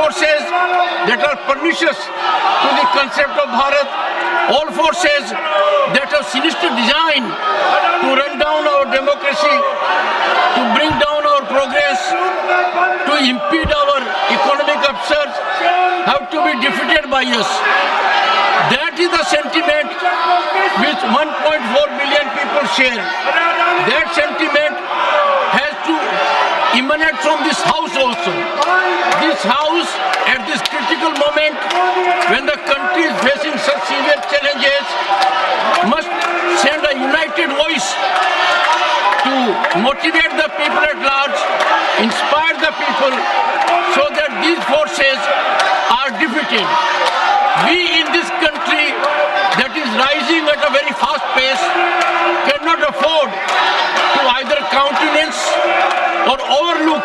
forces that are pernicious to the concept of Bharat, all forces that have sinister design to run down our democracy, to bring down our progress, to impede our economic upsurge, have to be defeated by us. That is the sentiment which 1.4 billion people share. That sentiment has to emanate from this house also. This house, at this critical moment, when the country is facing such severe challenges, must send a united voice to motivate the people at large, inspire the people, so that these forces are defeated. We in this country that is rising at a very fast pace cannot afford to either countenance or overlook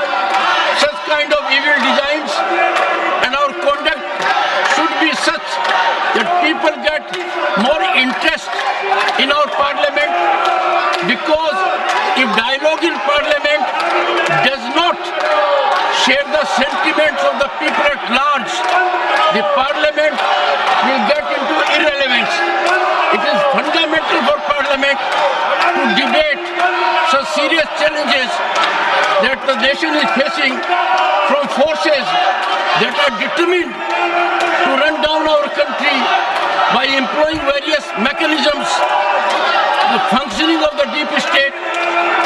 such kind of evil designs, and our conduct should be such that people get more interest in our parliament, because if dialogue in parliament does not share the sentiments of the people at large, the parliament will get into irrelevance. It is fundamental for parliament to debate such serious challenges that the nation is facing from forces that are determined to run down our country by employing various mechanisms. The functioning of the deep state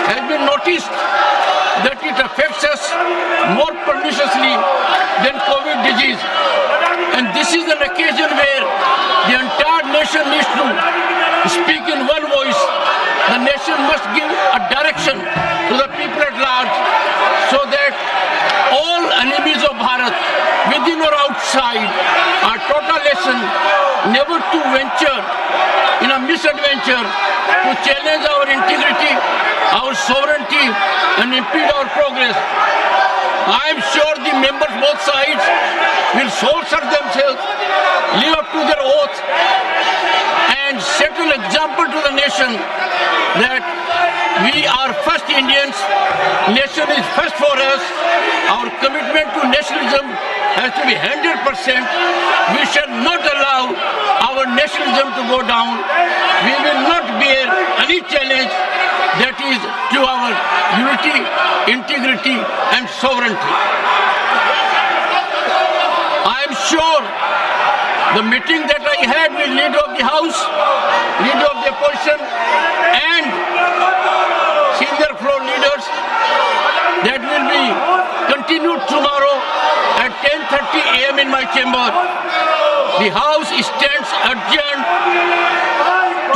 has been noticed that it affects us more perniciously than COVID disease. And this is an occasion where the entire nation needs to speak in one voice. The nation must give a direction to the people at large, so that all enemies of Bharat, within or outside, are taught a lesson never to venture in a misadventure to challenge our integrity, our sovereignty, and impede our progress. I am sure the members both sides will soul search themselves, live up to their oath, and set an example to the nation that we are first Indians, nation is first for us, our commitment to nationalism has to be 100%. We shall not allow our nationalism to go down. We will not bear any challenge that is to our unity, integrity, and sovereignty. I am sure the meeting that I had with leader of the House, leader of the opposition, and senior floor leaders, that will be continued tomorrow at 10:30 a.m. in my chamber. The House stands adjourned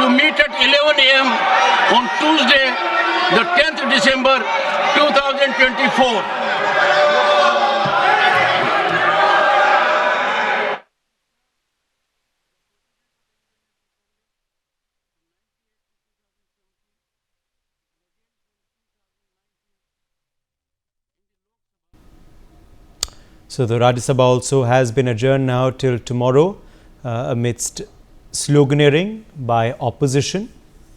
to meet at 11 a.m. on Tuesday, the 10th December 2024. So the Rajya Sabha also has been adjourned now till tomorrow amidst sloganeering by opposition.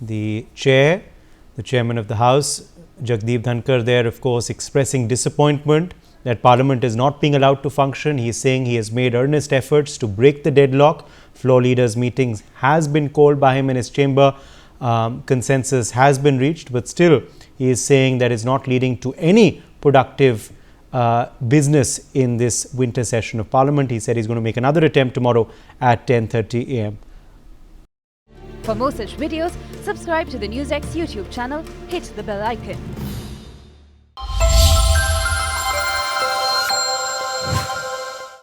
The chairman of the House, Jagdeep Dhankar, there of course expressing disappointment that Parliament is not being allowed to function. He is saying he has made earnest efforts to break the deadlock. Floor leaders meetings has been called by him in his chamber. Consensus has been reached, but still he is saying that is not leading to any productive business in this winter session of Parliament. He said he's going to make another attempt tomorrow at 10:30 a.m. For more such videos, subscribe to the NewsX YouTube channel, hit the bell icon.